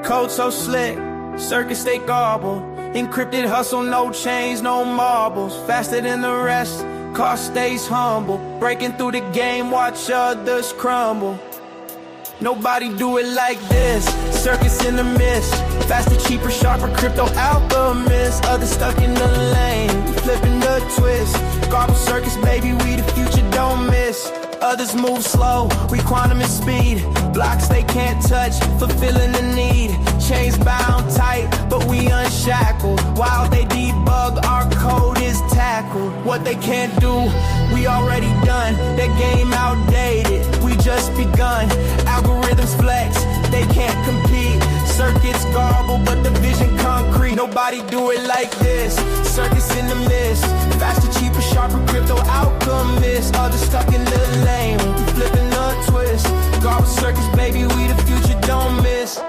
Code so slick, circus they gobble. Encrypted hustle, no chains, no marbles. Faster than the rest, cost stays humble. Breaking through the game, watch others crumble. Nobody do it like this, circus in the mist. Faster, cheaper, sharper, crypto alchemist. Others stuck in the lane, flipping the twist. Garble circus, baby, we the future, don't miss. Others move slow, we quantum and speed. Blocks they can't touch, fulfilling the need. Chains bound tight, but we unshackled. While they debug, our code is tackled. What they can't do, we already done. That game outdated, we just begun. Algorithms flex, they can't compete. Circuits garble, but the vision concrete. Nobody do it like this, circus in the mist. Faster, cheaper, sharper, crypto alchemist. Others stuck in the lane, flipping the twist. Garble circus, baby, we the future, don't miss.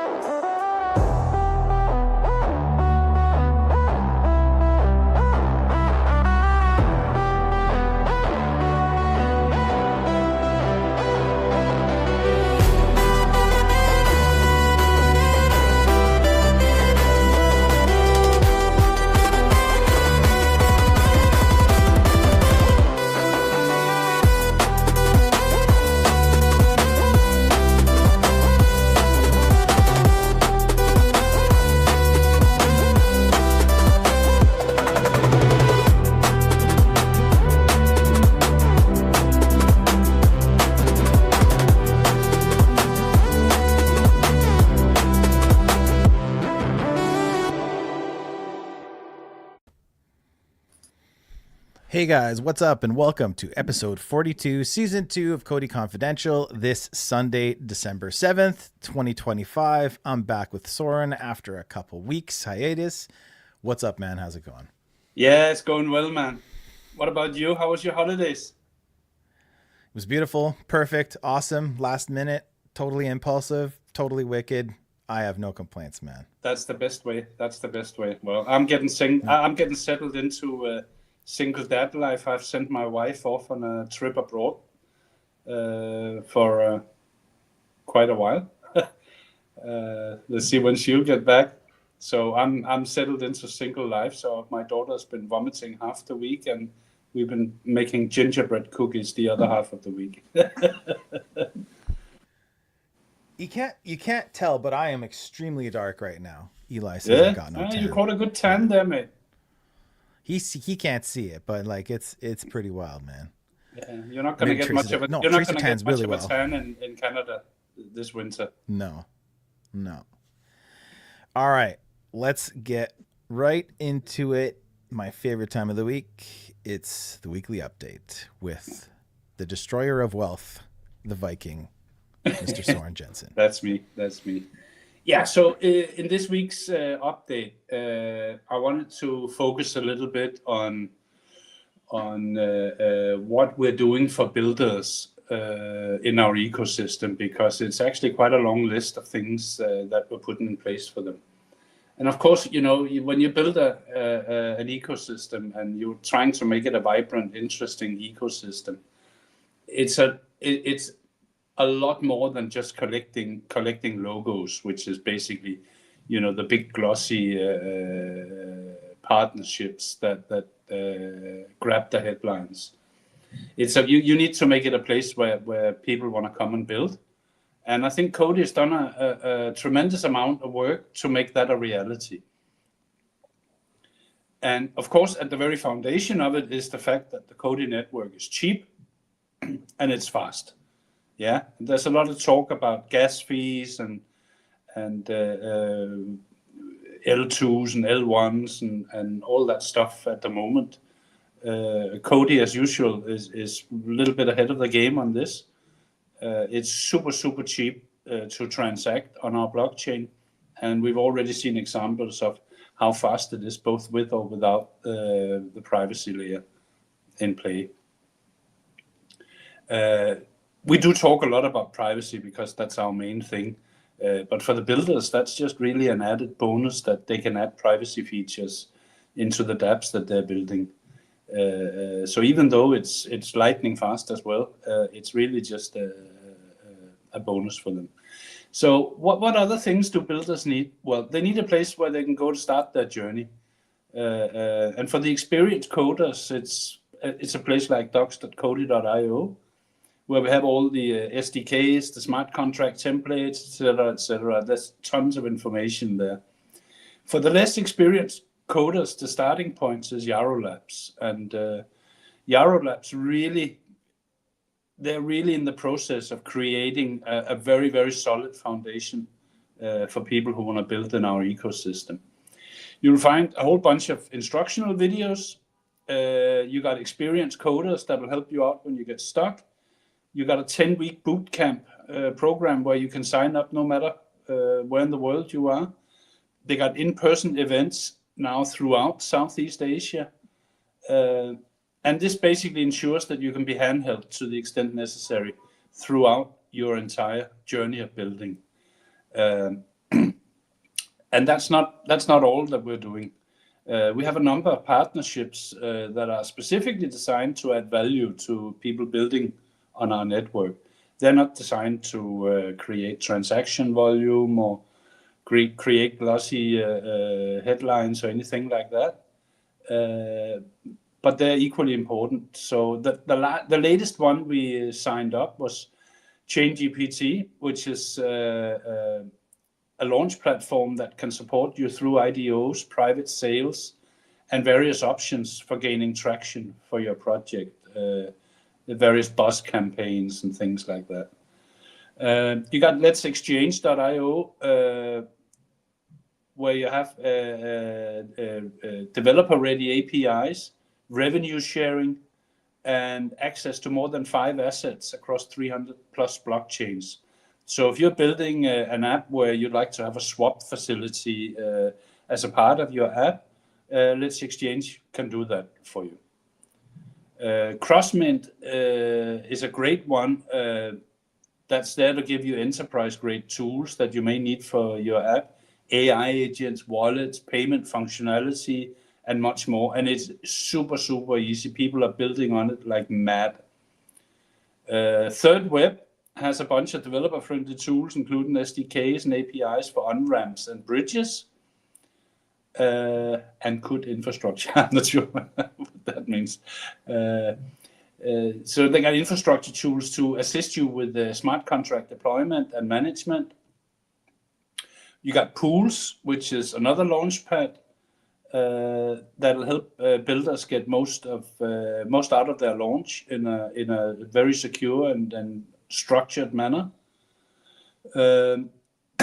Hey guys, what's up and welcome to episode 42, season 2 of COTI Confidential this Sunday, December 7th, 2025. I'm back with Soeren after a couple weeks hiatus. What's up, man? How's it going? Yeah, it's going well, man. What about you? How was your holidays? It was beautiful, perfect, awesome, last minute, totally impulsive, totally wicked. I have no complaints, man. That's the best way. That's the best way. Well, I'm getting settled into single dad life. I've sent my wife off on a trip abroad for quite a while. Let's see when she'll get back. So I'm settled into single life. So my daughter's been vomiting half the week, and we've been making gingerbread cookies the other half of the week. You can't tell, but I am extremely dark right now. Eli says I got no tan. You caught a good tan there, mate. He can't see it, but like it's pretty wild, man. Yeah, you're not gonna get much of a tan in Canada this winter. No. All right, let's get right into it. My favorite time of the week. It's the weekly update with the destroyer of wealth, the Viking, Mr. Soeren Jensen. That's me. Yeah, so in this week's update, I wanted to focus a little bit on what we're doing for builders in our ecosystem, because it's actually quite a long list of things that we're putting in place for them. And of course, you know, when you build an ecosystem and you're trying to make it a vibrant, interesting ecosystem, it's a lot more than just collecting logos, which is basically, you know, the big glossy partnerships that grab the headlines. You need to make it a place where people want to come and build. And I think COTI has done a tremendous amount of work to make that a reality. And of course, at the very foundation of it is the fact that the COTI network is cheap and it's fast. Yeah, there's a lot of talk about gas fees and L2s and L1s and all that stuff at the moment. COTI, as usual, is a little bit ahead of the game on this. It's super cheap to transact on our blockchain, and we've already seen examples of how fast it is, both with or without the privacy layer in play. We do talk a lot about privacy because that's our main thing. But for the builders, that's just really an added bonus that they can add privacy features into the dApps that they're building. So even though it's lightning fast as well, it's really just a bonus for them. So what other things do builders need? Well, they need a place where they can go to start their journey. And for the experienced coders, it's a place like docs.coti.io, where we have all the SDKs, the smart contract templates, etc., etc. There's tons of information there. For the less experienced coders, the starting point is Yarrow Labs, and Yarrow Labs they're really in the process of creating a very, very solid foundation for people who want to build in our ecosystem. You'll find a whole bunch of instructional videos. You got experienced coders that will help you out when you get stuck. You got a 10-week bootcamp program where you can sign up no matter where in the world you are. They got in-person events now throughout Southeast Asia. And this basically ensures that you can be handheld to the extent necessary throughout your entire journey of building. And that's not all that we're doing. We have a number of partnerships that are specifically designed to add value to people building on our network. They're not designed to create transaction volume or create glossy headlines or anything like that. But they're equally important. So the latest one we signed up was ChainGPT, which is a launch platform that can support you through IDOs, private sales, and various options for gaining traction for your project, the various buzz campaigns and things like that. You got letsexchange.io, where you have developer-ready APIs, revenue sharing, and access to more than 5 assets across 300 plus blockchains. So if you're building an app where you'd like to have a swap facility as a part of your app, Let's Exchange can do that for you. Crossmint is a great one that's there to give you enterprise-grade tools that you may need for your app, AI agents, wallets, payment functionality, and much more. And it's super, super easy. People are building on it like mad. Third Web has a bunch of developer-friendly tools, including SDKs and APIs for on-ramps and bridges, and COTI infrastructure. I'm not sure what that means. So they got infrastructure tools to assist you with the smart contract deployment and management. You got Pools, which is another launchpad that'll help builders get most out of their launch in a very secure and structured manner.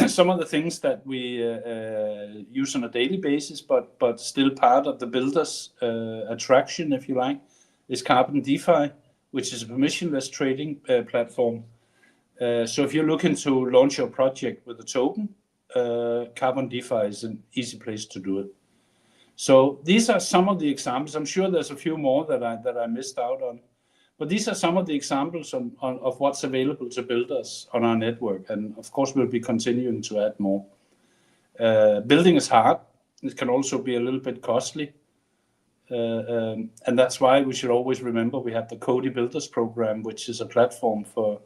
Some of the things that we use on a daily basis, but still part of the builders' attraction, if you like, is Carbon DeFi, which is a permissionless trading platform. So if you're looking to launch your project with a token, Carbon DeFi is an easy place to do it. So these are some of the examples. I'm sure there's a few more that I missed out on. But these are some of the examples of what's available to builders on our network. And of course, we'll be continuing to add more. Building is hard. It can also be a little bit costly. And that's why we should always remember we have the COTI Builders Program, which is a platform for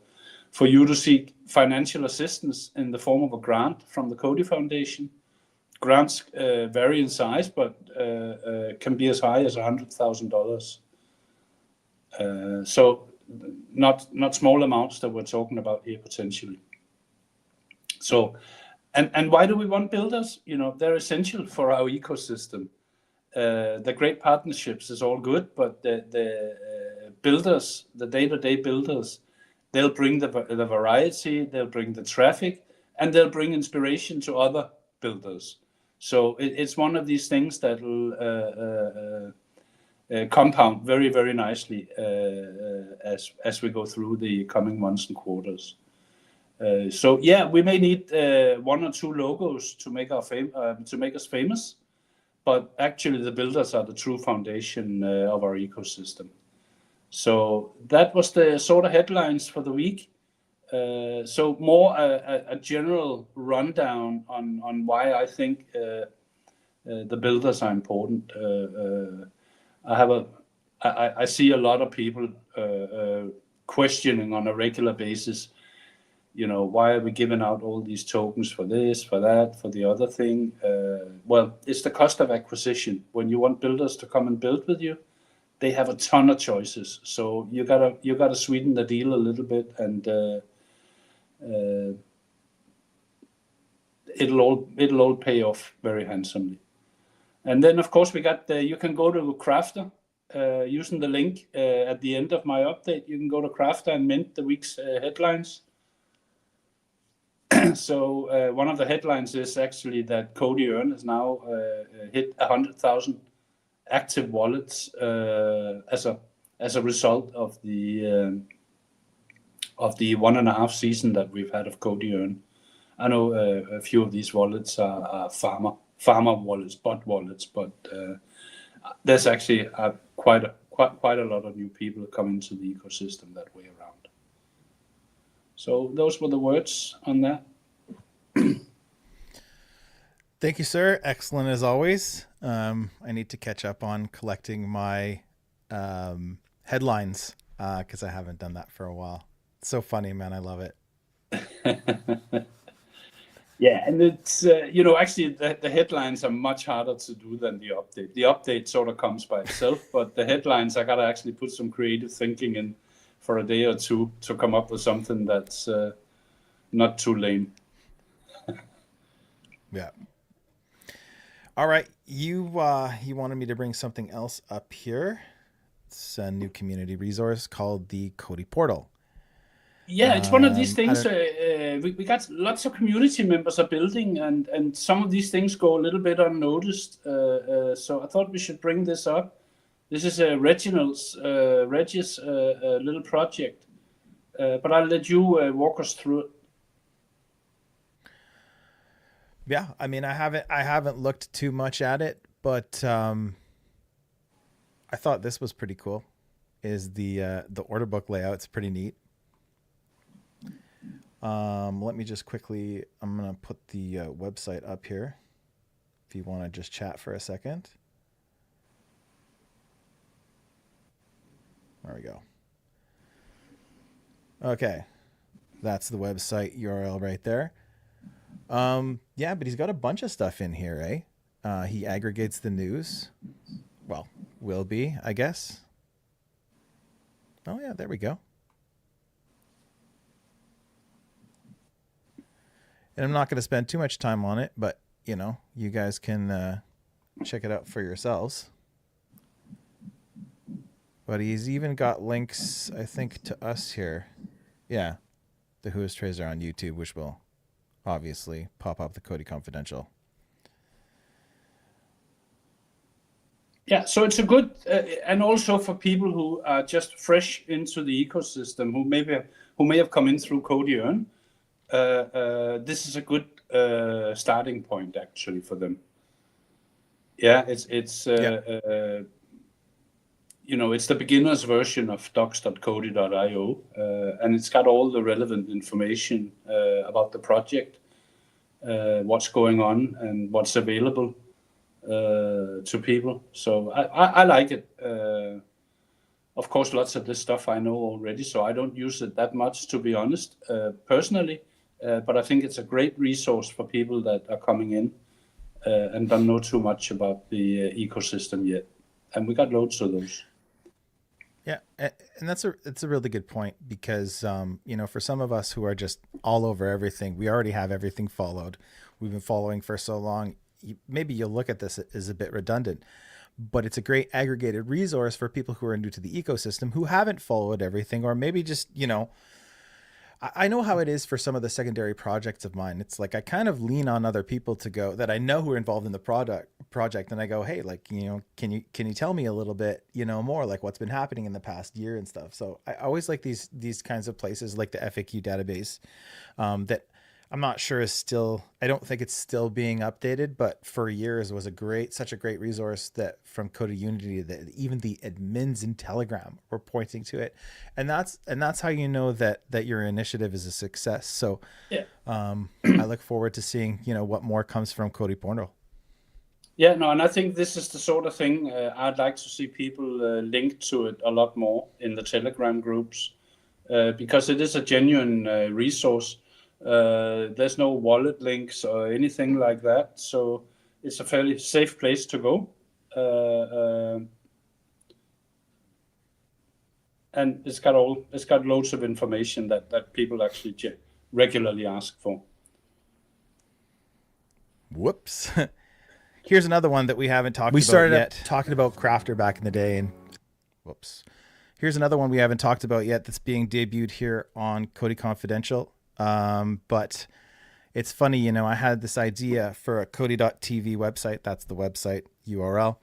you to seek financial assistance in the form of a grant from the COTI Foundation. Grants vary in size, but can be as high as $100,000. So not small amounts that we're talking about here potentially. So, and why do we want builders? You know, they're essential for our ecosystem. The great partnerships is all good, but the builders, the day-to-day builders, they'll bring the variety, they'll bring the traffic, and they'll bring inspiration to other builders. So it's one of these things that will compound very, very nicely as we go through the coming months and quarters. So yeah, we may need 1 or 2 logos to make us famous, but actually the builders are the true foundation of our ecosystem. So that was the sort of headlines for the week. So more a general rundown on why I think the builders are important. I see a lot of people questioning on a regular basis, why are we giving out all these tokens for this, for that, for the other thing? Well, it's the cost of acquisition. When you want builders to come and build with you, they have a ton of choices. So you gotta sweeten the deal a little bit, and it'll all pay off very handsomely. And then of course we got you can go to Crafter using the link at the end of my update. You can go to Crafter and mint the week's headlines. So one of the headlines is actually that COTI has now hit 100,000 active wallets as a result of the 1.5 season that we've had of COTI. I know a few of these wallets are farmer wallets, bot wallets, but there's actually quite a lot of new people coming to the ecosystem that way around. So those were the words on that. Thank you, sir. Excellent as always. I need to catch up on collecting my headlines because I haven't done that for a while. It's so funny, man. I love it. Yeah, and it's actually the headlines are much harder to do than the update. The update sort of comes by itself, but the headlines I gotta actually put some creative thinking in for a day or two to come up with something that's not too lame. Yeah. All right, you wanted me to bring something else up here. It's a new community resource called the COTI Portal. Yeah, it's one of these things we got lots of community members are building, and some of these things go a little bit unnoticed. So I thought we should bring this up. This is Reggie's little project, but I'll let you walk us through it. Yeah, I mean, I haven't looked too much at it, but I thought this was pretty cool. Is the order book layout? It's pretty neat. Let me just quickly. I'm gonna put the website up here. If you want to just chat for a second. There we go. Okay, that's the website URL right there. Yeah, but he's got a bunch of stuff in here, eh? He aggregates the news. Well, will be, I guess. Oh yeah, there we go. And I'm not going to spend too much time on it, but you guys can check it out for yourselves. But he's even got links, I think, to us here. Yeah, the Who is Tracer on YouTube, which will obviously pop up the COTI Confidential. Yeah, so it's a good, and also for people who are just fresh into the ecosystem, who may have come in through COTI. This is a good starting point actually for them. Yeah, it's it's the beginner's version of docs.coti.io, and it's got all the relevant information about the project, what's going on, and what's available to people. So I like it. Of course, lots of this stuff I know already, so I don't use it that much, to be honest, personally. But I think it's a great resource for people that are coming in and don't know too much about the ecosystem yet. And we got loads of those. Yeah, and it's a really good point because for some of us who are just all over everything, we already have everything followed. We've been following for so long. Maybe you'll look at this as a bit redundant, but it's a great aggregated resource for people who are new to the ecosystem who haven't followed everything, or maybe just I know how it is for some of the secondary projects of mine. It's like I kind of lean on other people to go that I know who are involved in the project, and I go, hey, like can you tell me a little bit more like what's been happening in the past year and stuff. So I always like these kinds of places like the FAQ database that I'm not sure is still, I don't think it's still being updated, but for years was such a great resource that from COTI Unity that even the admins in Telegram were pointing to it. And that's how you know that your initiative is a success. So yeah. I look forward to seeing, what more comes from COTI Portal. Yeah, no, and I think this is the sort of thing I'd like to see people link to it a lot more in the Telegram groups because it is a genuine resource. There's no wallet links or anything like that, so it's a fairly safe place to go. And it's got loads of information that people actually regularly ask for. Whoops. Here's another one that we haven't talked about yet. We started talking about Crafter back in the day, and whoops. Here's another one we haven't talked about yet that's being debuted here on COTI Confidential. But it's funny, you know, I had this idea for a COTI.tv website. That's the website URL.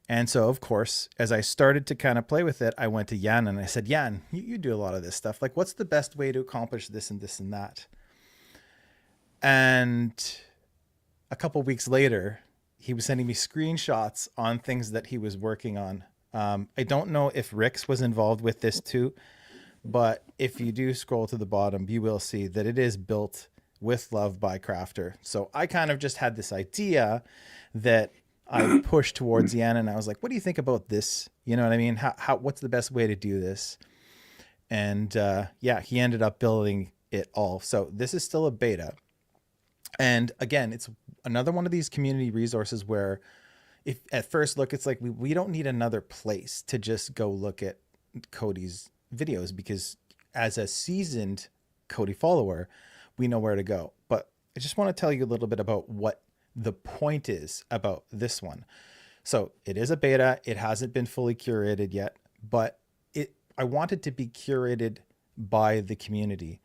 And so, of course, as I started to kind of play with it, I went to Jan and I said, Jan, you do a lot of this stuff. Like, what's the best way to accomplish this and this and that? And a couple weeks later, he was sending me screenshots on things that he was working on. I don't know if Rix was involved with this too, but if you do scroll to the bottom, you will see that it is built with love by Crafter. So I kind of just had this idea that I pushed towards Jan, and I was like, what do you think about this? You know what I mean? What's the best way to do this? And yeah, he ended up building it all. So this is still a beta. And again, it's another one of these community resources where if at first look, it's like, we don't need another place to just go look at COTI's videos, because as a seasoned COTI follower, we know where to go. But I just want to tell you a little bit about what the point is about this one. So it is a beta. It hasn't been fully curated yet, but I want it to be curated by the community.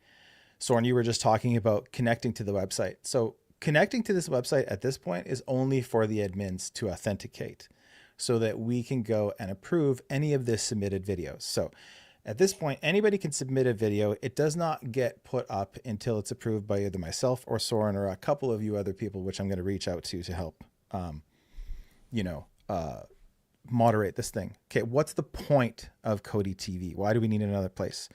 Soeren, you were just talking about connecting to the website. So connecting to this website at this point is only for the admins to authenticate so that we can go and approve any of the submitted videos. So at this point, anybody can submit a video. It does not get put up until it's approved by either myself or Soeren or a couple of you other people, which I'm going to reach out to help, moderate this thing. Okay, what's the point of COTI TV? Why do we need another place?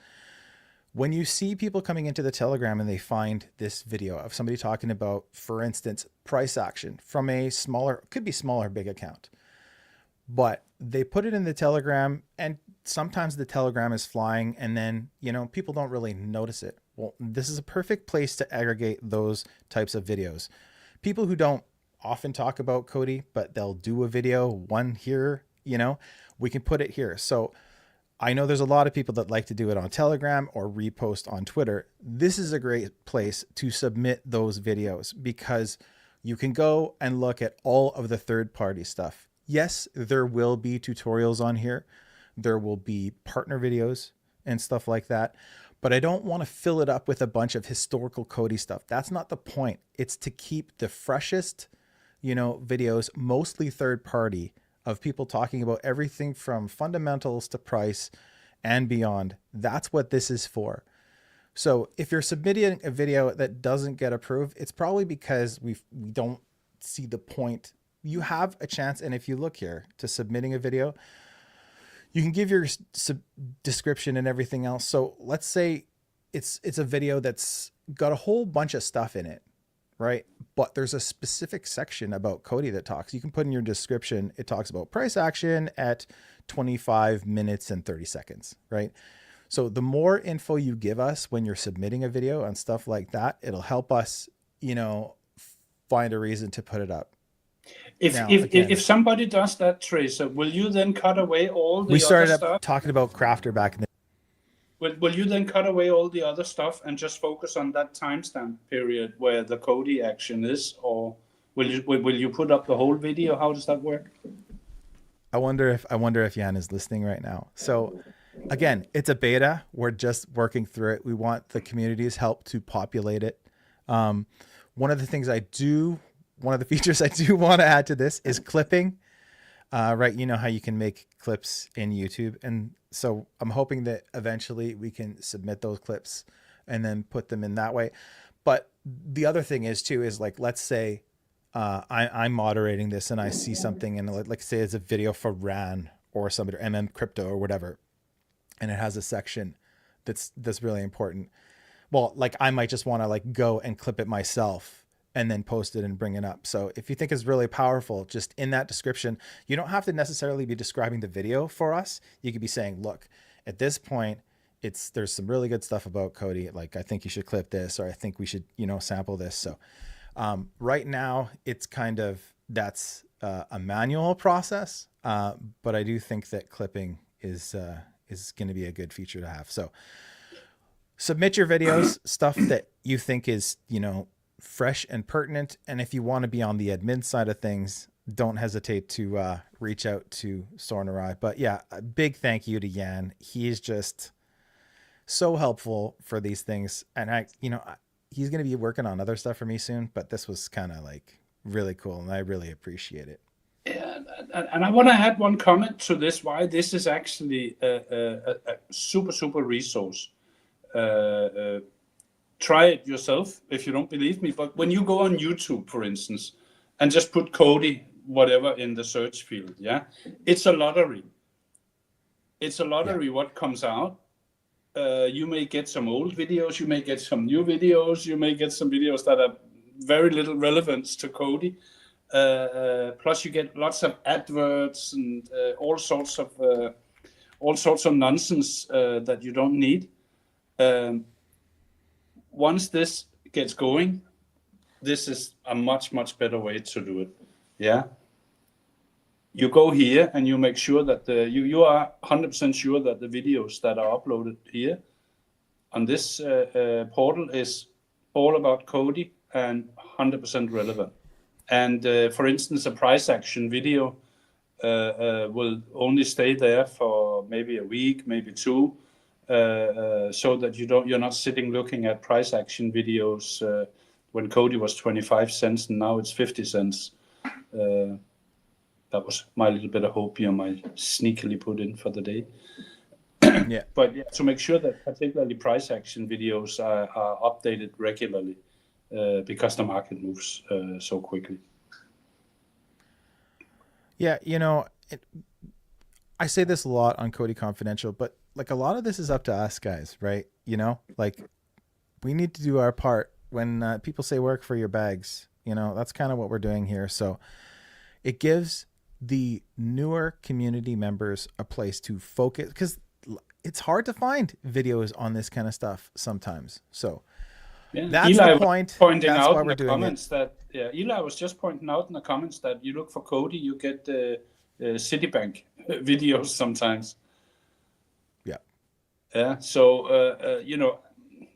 When you see people coming into the Telegram and they find this video of somebody talking about, for instance, price action from a smaller, could be smaller, big account, but they put it in the Telegram, and sometimes the Telegram is flying and then, you know, people don't really notice it. Well, this is a perfect place to aggregate those types of videos. People who don't often talk about COTI, but they'll do a video, one here, you know, we can put it here. So I know there's a lot of people that like to do it on Telegram or repost on Twitter. This is a great place to submit those videos because you can go and look at all of the third-party stuff. Yes, there will be tutorials on here. There will be partner videos and stuff like that, but I don't want to fill it up with a bunch of historical COTI stuff. That's not the point. It's to keep the freshest, you know, videos, mostly third-party, of people talking about everything from fundamentals to price and beyond. That's what this is for. So if you're submitting a video that doesn't get approved, it's probably because we don't see the point. You have a chance, and if you look here to submitting a video, you can give your description and everything else. So let's say it's a video that's got a whole bunch of stuff in it, right? But there's a specific section about COTI that talks. You can put in your description, it talks about price action at 25 minutes and 30 seconds, right? So the more info you give us when you're submitting a video and stuff like that, it'll help us, you know, find a reason to put it up. If somebody does that, Tracer, will you then cut away all the other stuff? We started up talking about Crafter back in the... Will you then cut away all the other stuff and just focus on that timestamp period where the COTI action is, or will you put up the whole video? How does that work? I wonder if Jan is listening right now. So again, it's a beta. We're just working through it. We want the community's help to populate it. One of the features I do want to add to this is clipping. Right, you know how you can make clips in YouTube, and so I'm hoping that eventually we can submit those clips and then put them in that way. But the other thing is too, is like, let's say I'm moderating this and I see something, and like say it's a video for RAN or somebody, or MM crypto or whatever, and it has a section that's really important. Well, like I might just want to like go and clip it myself and then post it and bring it up. So if you think it's really powerful, just in that description, you don't have to necessarily be describing the video for us. You could be saying, look, at this point there's some really good stuff about COTI. Like, I think you should clip this, or I think we should, sample this. So right now it's kind of, that's a manual process. But I do think that clipping is going to be a good feature to have. So submit your videos, stuff that you think is, fresh and pertinent. And if you want to be on the admin side of things, don't hesitate to reach out to Soeren or I. But yeah, a big thank you to Jan. He is just so helpful for these things. And he's going to be working on other stuff for me soon, but this was kind of like really cool, and I really appreciate it. Yeah, and I want to add one comment to this, why this is actually a super resource. Try it yourself if you don't believe me, but when you go on YouTube, for instance, and just put COTI whatever in the search field, it's a lottery. It's a lottery what comes out. You may get some old videos, you may get some new videos, you may get some videos that are very little relevance to COTI. Plus you get lots of adverts and all sorts of nonsense that you don't need. Once this gets going, this is a much better way to do it. Yeah. You go here and you make sure that you are 100% sure that the videos that are uploaded here on this portal is all about COTI and 100% relevant. And for instance, a price action video will only stay there for maybe a week, maybe two, so that you're not sitting looking at price action videos when COTI was 25 cents and now it's 50 cents. That was my little bit of hope I sneakily put in for the day. Yeah. But yeah, to make sure that particularly price action videos are updated regularly, because the market moves so quickly. Yeah, I say this a lot on COTI Confidential, but like a lot of this is up to us guys, right? Like we need to do our part. When people say work for your bags, that's kind of what we're doing here. So it gives the newer community members a place to focus, because it's hard to find videos on this kind of stuff sometimes. So that's Eli the point. Pointing that's out why in we're the doing comments it. that Eli was just pointing out in the comments that you look for COTI, you get Citibank videos sometimes. Yeah. So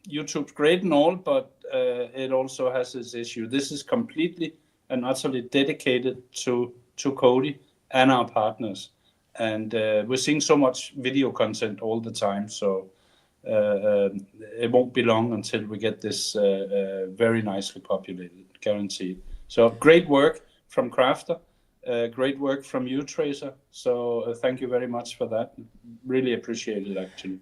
YouTube's great and all, but it also has its issue. This is completely and utterly dedicated to COTI and our partners, and we're seeing so much video content all the time. So it won't be long until we get this very nicely populated, guaranteed. So great work from Crafter, great work from you, Tracer. So thank you very much for that. Really appreciate it, actually.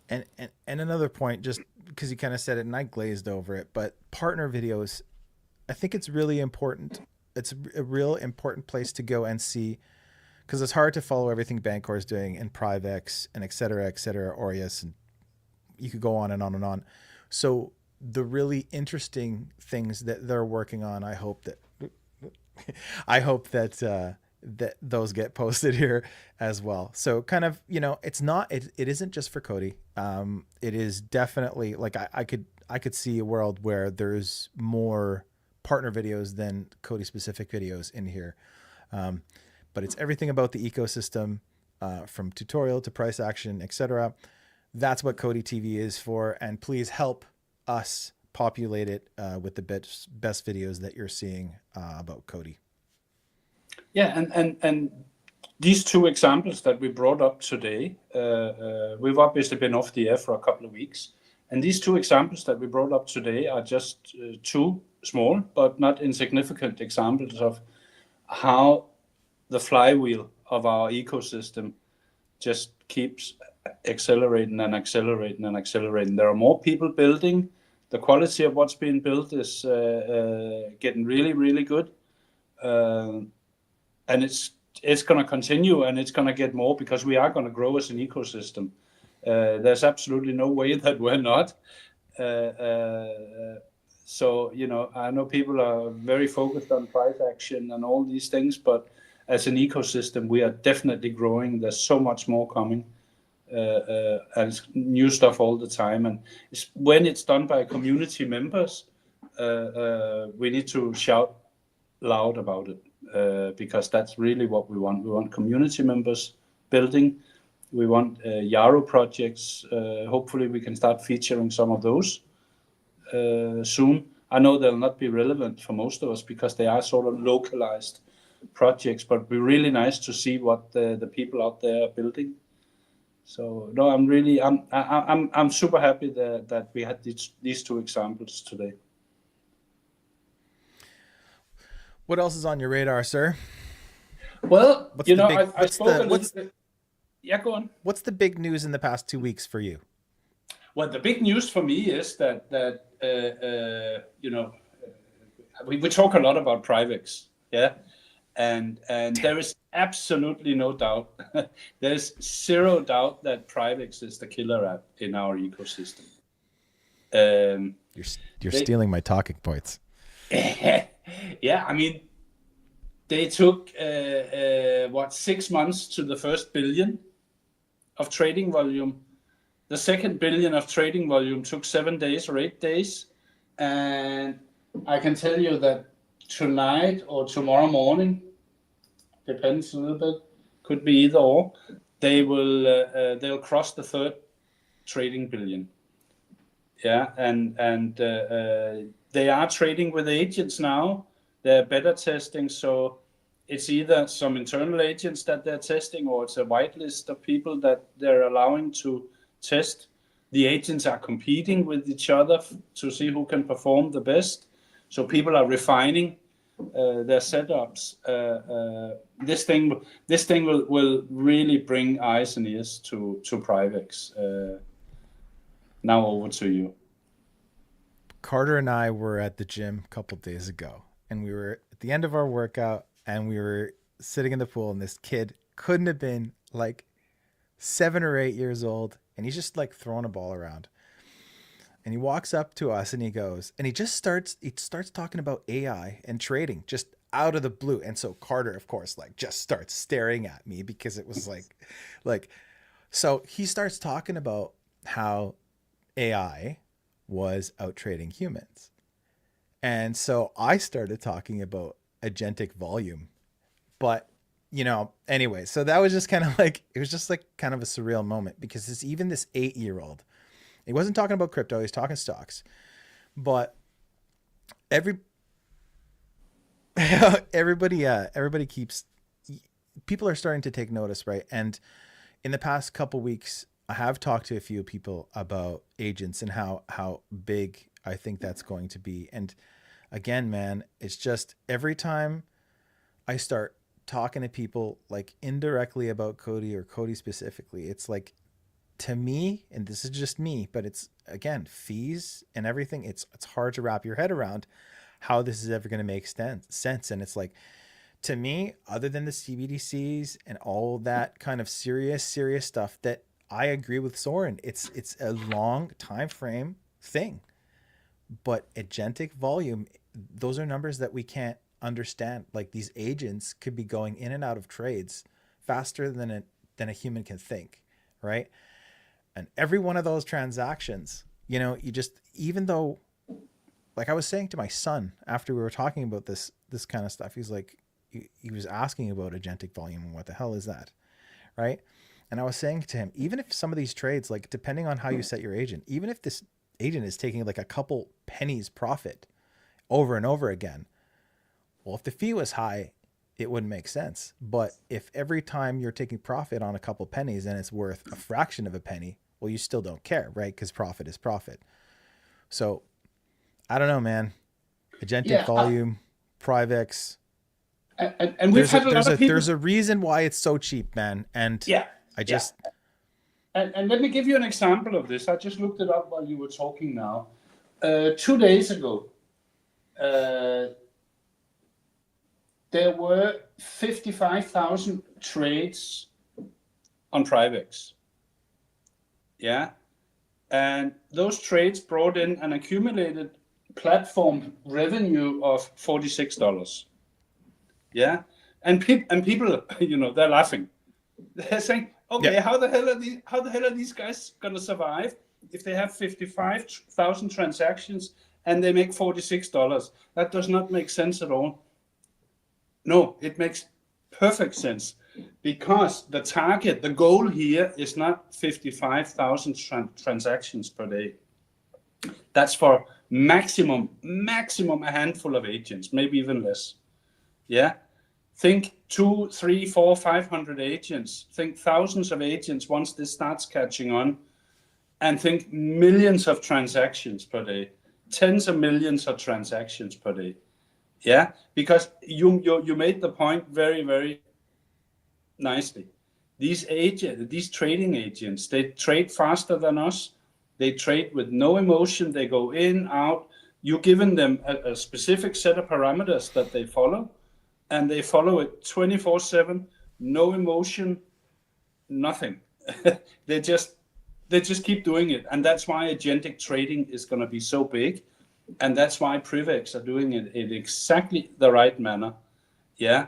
And another point, just because you kind of said it and I glazed over it, but partner videos, I think it's really important. It's a real important place to go and see, because it's hard to follow everything Bancor is doing and Privex and et cetera, Aureus, and you could go on and on and on. So the really interesting things that they're working on, I hope that that those get posted here as well. So kind of, it isn't just for COTI. It is definitely like, I could see a world where there's more partner videos than COTI specific videos in here. But it's everything about the ecosystem, from tutorial to price action, etc. That's what COTI TV is for. And please help us populate it with the best videos that you're seeing about COTI. Yeah, and these two examples that we brought up today, we've obviously been off the air for a couple of weeks, and these two examples that we brought up today are just two small but not insignificant examples of how the flywheel of our ecosystem just keeps accelerating and accelerating and accelerating. There are more people building. The quality of what's being built is getting really good. And it's going to continue, and it's going to get more, because we are going to grow as an ecosystem. There's absolutely no way that we're not. So, I know people are very focused on price action and all these things, but as an ecosystem, we are definitely growing. There's so much more coming. and new stuff all the time. And when it's done by community members, we need to shout loud about it, because that's really what we want. We want community members building. We want Yarrow projects. Hopefully we can start featuring some of those soon. I know they'll not be relevant for most of us because they are sort of localized projects, but it'd be really nice to see what the people out there are building. So no, I'm super happy that we had these two examples today. What else is on your radar, sir? Well, I spoke a little bit. Yeah, go on. What's the big news in the past 2 weeks for you? Well, the big news for me is that we talk a lot about Privex, yeah, and there is absolutely no doubt, there's zero doubt that Privex is the killer app in our ecosystem. You're stealing my talking points. Yeah, I mean, they took 6 months to the first billion of trading volume. The second billion of trading volume took 7 days or 8 days. And I can tell you that tonight or tomorrow morning, depends a little bit, could be either or, they'll cross the third trading billion. Yeah, and they are trading with agents now. They're beta testing, so it's either some internal agents that they're testing, or it's a whitelist of people that they're allowing to test. The agents are competing with each other to see who can perform the best. So people are refining their setups. This thing will really bring eyes and ears to Privex. Now over to you. Carter and I were at the gym a couple days ago, and we were at the end of our workout, and we were sitting in the pool, and this kid couldn't have been like 7 or 8 years old, and he's just like throwing a ball around. And he walks up to us and he goes, and he starts talking about AI and trading just out of the blue. And so Carter, of course, like just starts staring at me because it was like, so he starts talking about how AI was out trading humans. And so I started talking about agentic volume, but anyway, so that was just kind of like, it was just like kind of a surreal moment, because it's even this 8-year-old, he wasn't talking about crypto, he's talking stocks, but everybody keeps, people are starting to take notice, right? And in the past couple weeks, I have talked to a few people about agents and how big I think that's going to be. And again, man, it's just every time I start talking to people like indirectly about COTI or COTI specifically, it's like, to me, and this is just me, but it's again, fees and everything, it's hard to wrap your head around how this is ever going to make sense. And it's like, to me, other than the CBDCs and all that kind of serious stuff, that I agree with Soeren, it's a long time frame thing. But agentic volume, those are numbers that we can't understand. Like, these agents could be going in and out of trades faster than a human can think, right? And every one of those transactions, you just, even though, like I was saying to my son after we were talking about this kind of stuff, he's like, he was asking about agentic volume and what the hell is that, right? And I was saying to him, even if some of these trades, like depending on how you set your agent, even if this agent is taking like a couple pennies profit over and over again, well, if the fee was high, it wouldn't make sense. But if every time you're taking profit on a couple pennies and it's worth a fraction of a penny, well, you still don't care, right? Because profit is profit. So I don't know, man. Agentic volume, Privex. And we've had a lot of people. There's a reason why it's so cheap, man. And And let me give you an example of this. I just looked it up while you were talking now. 2 days ago, there were 55,000 trades on Privex. Yeah. And those trades brought in an accumulated platform revenue of $46. Yeah. And people, they're laughing. They're saying, Okay, Yep. how the hell are these guys gonna survive if they have 55,000 transactions and they make $46? That does not make sense at all. No, it makes perfect sense because the goal here is not 55,000 transactions per day. That's for maximum a handful of agents, maybe even less. Yeah. Think 2, 3, 4, 500 agents. Think thousands of agents once this starts catching on, and think millions of transactions per day, tens of millions of transactions per day. Yeah, because you made the point very, very nicely. These trading agents, they trade faster than us. They trade with no emotion. They go in, out. You've given them a specific set of parameters that they follow, and they follow it 24/7, no emotion, nothing. they just keep doing it, and that's why agentic trading is going to be so big, and that's why Privex are doing it in exactly the right manner. Yeah,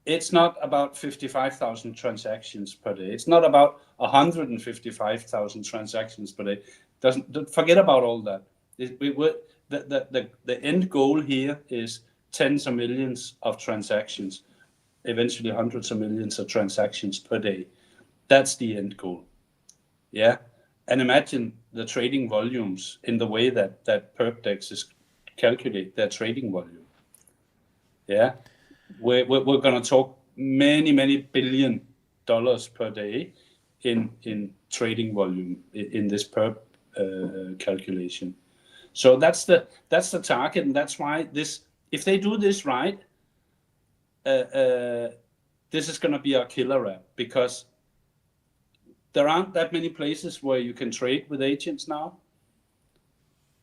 it's not about 55,000 transactions per day. It's not about 155,000 transactions per day. Don't forget about all that. The end goal here is tens of millions of transactions, eventually hundreds of millions of transactions per day. That's the end goal. Yeah. And imagine the trading volumes in the way that PerpDexes calculate their trading volume. Yeah. We're going to talk many $billion per day in trading volume in this perp calculation. So that's the target, and that's why if they do this right, this is going to be our killer app, because there aren't that many places where you can trade with agents now,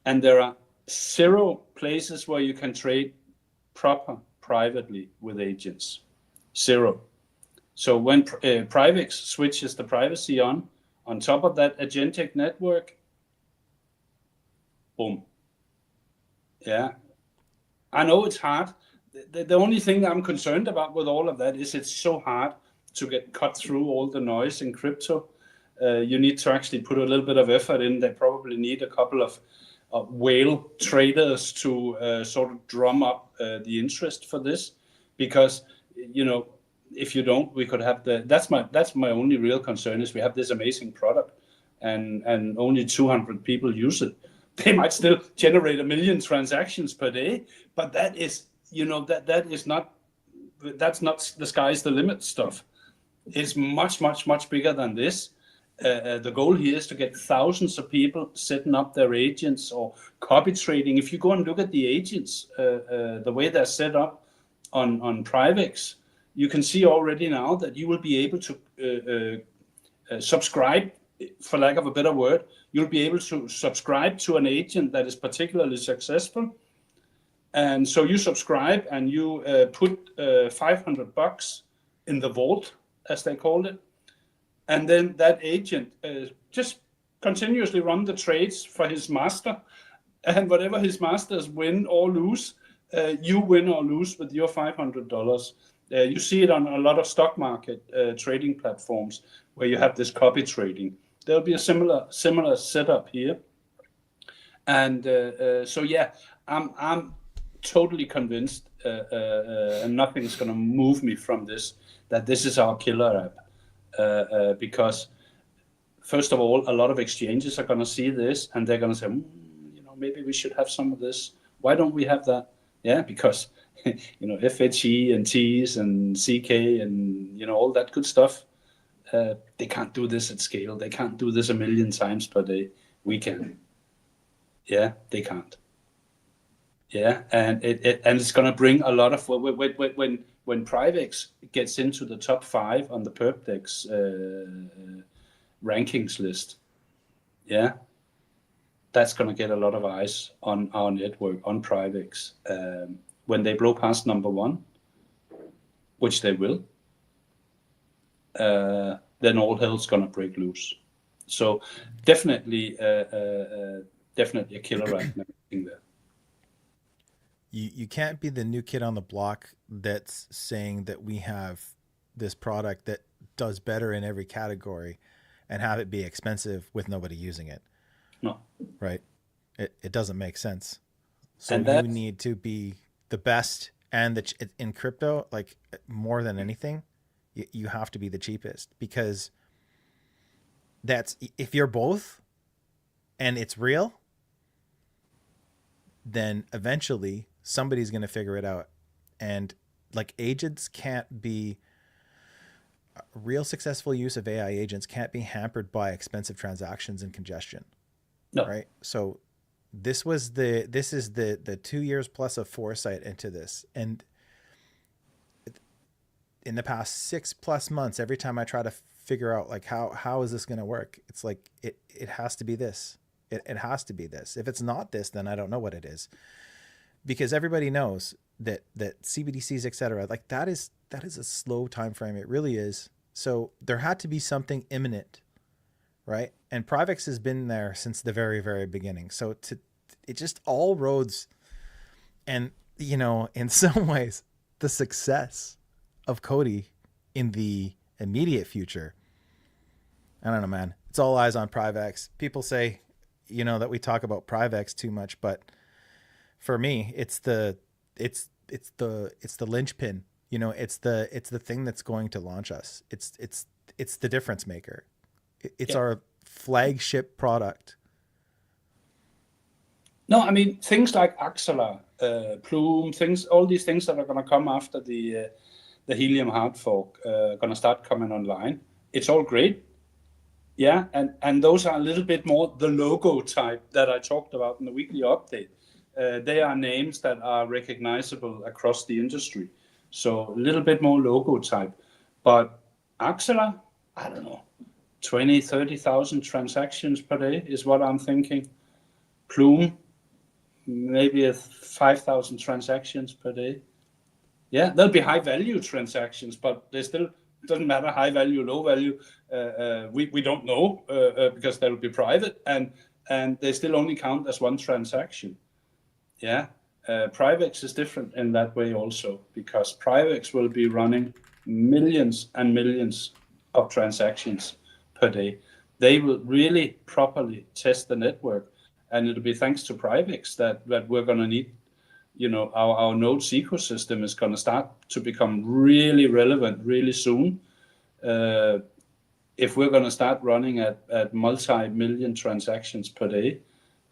and there are 0 places where you can trade privately with agents. 0. So when Privex switches the privacy on top of that agentic network, boom. Yeah. I know it's hard. The only thing I'm concerned about with all of that is it's so hard to get cut through all the noise in crypto. You need to actually put a little bit of effort in. They probably need a couple of whale traders to sort of drum up the interest for this, because if you don't, we could have that's my only real concern is we have this amazing product and only 200 people use it. They might still generate 1 million transactions per day, but that is that's not the sky's the limit stuff. It's much bigger than this. The goal here is to get thousands of people setting up their agents or copy trading. If you go and look at the agents, the way they're set up on Privex, you can see already now that you will be able to subscribe, for lack of a better word. You'll be able to subscribe to an agent that is particularly successful. And so you subscribe and you put $500 in the vault, as they called it. And then that agent just continuously run the trades for his master. And whatever his masters win or lose, you win or lose with your $500. You see it on a lot of stock market trading platforms where you have this copy trading. There'll be a similar setup here. And so, yeah, I'm totally convinced, and nothing's going to move me from this, that this is our killer app. Because first of all, a lot of exchanges are going to see this and they're going to say, maybe we should have some of this. Why don't we have that? Yeah, because FHE and T's and CK and all that good stuff, they can't do this at scale. They can't do this 1 million times per day. We can. Yeah, they can't. Yeah, and it's going to bring a lot of when Privex gets into the top 5 on the PerpDex rankings list. Yeah, that's going to get a lot of eyes on our network, on Privex. When they blow past number 1, which they will, then all hell's going to break loose. So definitely a killer app there. You can't be the new kid on the block that's saying that we have this product that does better in every category and have it be expensive with nobody using it. No. Right? It doesn't make sense. So And you need to be the best, and in crypto, like more than anything, you have to be the cheapest, because if you're both and it's real, then eventually somebody's going to figure it out. And like agents can't be real successful use of AI agents can't be hampered by expensive transactions and congestion. No. Right. So this is the 2 years plus of foresight into this. And in the past 6+ months, every time I try to figure out like how is this going to work, it's like it has to be this. It has to be this. If it's not this, then I don't know what it is. Because everybody knows that CBDCs, et cetera, like that is a slow time frame. It really is. So there had to be something imminent, right? And Privex has been there since the very, very beginning. So it just all roads, and you know, in some ways, the success of COTI in the immediate future, I don't know, man. It's all eyes on Privex. People say, you know, that we talk about Privex too much, but for me, it's the linchpin. You know, it's the thing that's going to launch us. It's the difference maker. It's our flagship product. No, I mean things like Axela, Plume, all these things that are going to come after the Helium hard fork, going to start coming online. It's all great. Yeah, and those are a little bit more the logo type that I talked about in the weekly update. They are names that are recognizable across the industry. So a little bit more logo type. But Axela, I don't know, 20, 30,000 transactions per day is what I'm thinking. Plume, maybe 5,000 transactions per day. Yeah, there'll be high value transactions, but they still doesn't matter high value, low value. We don't know because they'll be private, and they still only count as one transaction. Yeah, Privex is different in that way also, because Privex will be running millions and millions of transactions per day. They will really properly test the network, and it'll be thanks to Privex that we're going to need, you know, our nodes ecosystem is going to start to become really relevant really soon. If we're going to start running at multi-million transactions per day,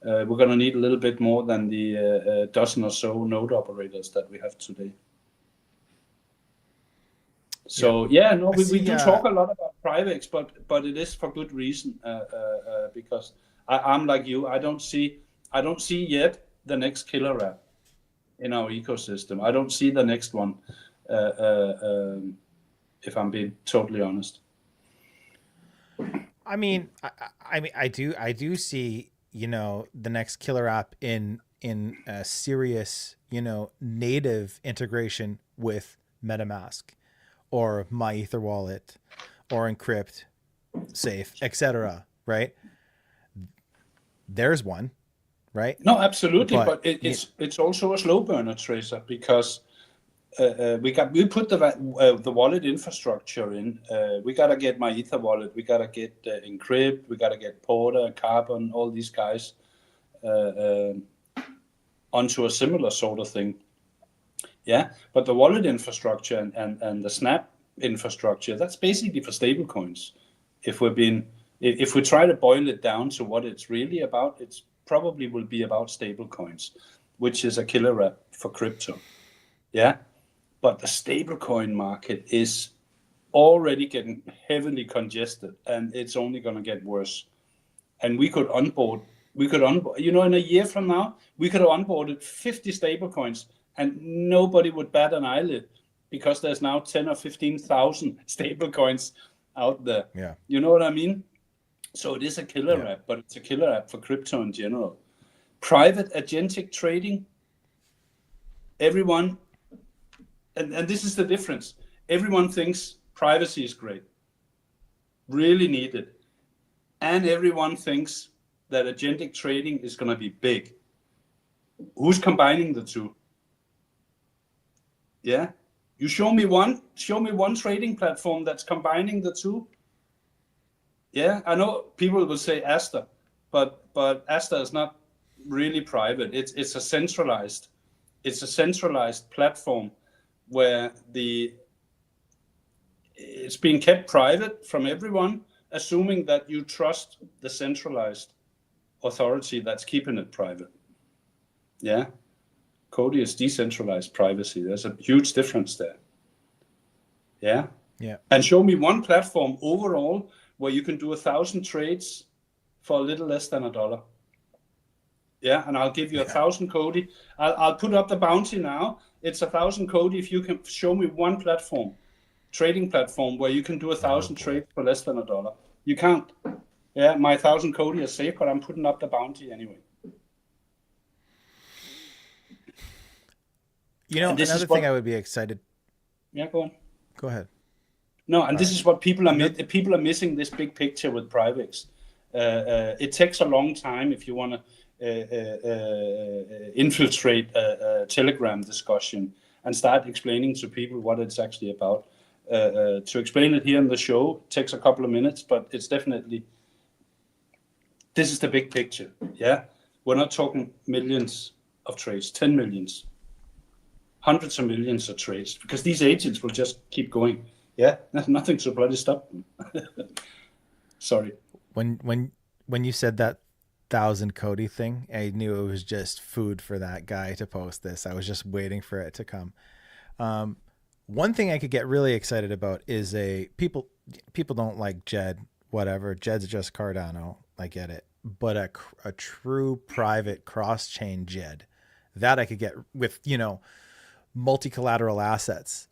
we're going to need a little bit more than the dozen or so node operators that we have today. So we do talk a lot about Privex, but it is for good reason, because I'm like you. I don't see yet the next killer app in our ecosystem. I don't see the next one, if I'm being totally honest. I mean, I do see, you know, the next killer app in a serious, you know, native integration with MetaMask or My Ether Wallet or Encrypt, Safe, etc. Right? There's one, right? No, absolutely, but it's also a slow burner, Tracer, because we put the wallet infrastructure in. We gotta get My Ether Wallet, we gotta get Encrypt, we gotta get Porter, Carbon, all these guys onto a similar sort of thing. Yeah, but the wallet infrastructure and the Snap infrastructure, that's basically for stablecoins. If we try to boil it down to what it's really about, it's probably will be about stablecoins, which is a killer app for crypto. Yeah, but the stablecoin market is already getting heavily congested, and it's only going to get worse. And we could onboard, you know, in a year from now, we could have onboarded 50 stablecoins, and nobody would bat an eyelid, because there's now 10 or 15,000 stablecoins out there. Yeah, you know what I mean. So it is a killer app, but it's a killer app for crypto in general. Private agentic trading, everyone, and this is the difference. Everyone thinks privacy is great, really needed. And everyone thinks that agentic trading is going to be big. Who's combining the two? Yeah. You show me one trading platform that's combining the two. Yeah, I know people will say Asta, but Asta is not really private. It's a centralized platform where it's being kept private from everyone, assuming that you trust the centralized authority that's keeping it private. Yeah, COTI is decentralized privacy. There's a huge difference there. Yeah. Yeah. And show me one platform overall where you can do 1,000 trades for a little less than $1. Yeah, and I'll give you 1,000 COTI. I'll put up the bounty now. It's 1,000 COTI if you can show me one trading platform where you can do 1,000 trades for less than $1. You can't. Yeah, my 1,000 COTI is safe, but I'm putting up the bounty anyway. You know, another thing I would be excited. Yeah, go on. Go ahead. No, and this is what people are missing, this big picture with Privex. It takes a long time if you want to infiltrate a Telegram discussion and start explaining to people what it's actually about. To explain it here in the show takes a couple of minutes, but it's definitely, this is the big picture. Yeah, we're not talking millions of trades, 10 millions, hundreds of millions of trades, because these agents will just keep going. Yeah, there's nothing to bloody stop them. Sorry. When you said that 1,000 COTI thing, I knew it was just food for that guy to post this. I was just waiting for it to come. One thing I could get really excited about is people don't like Jed, whatever. Jed's just Cardano. I get it. But a true private cross-chain Jed, that I could get with, multi-collateral assets,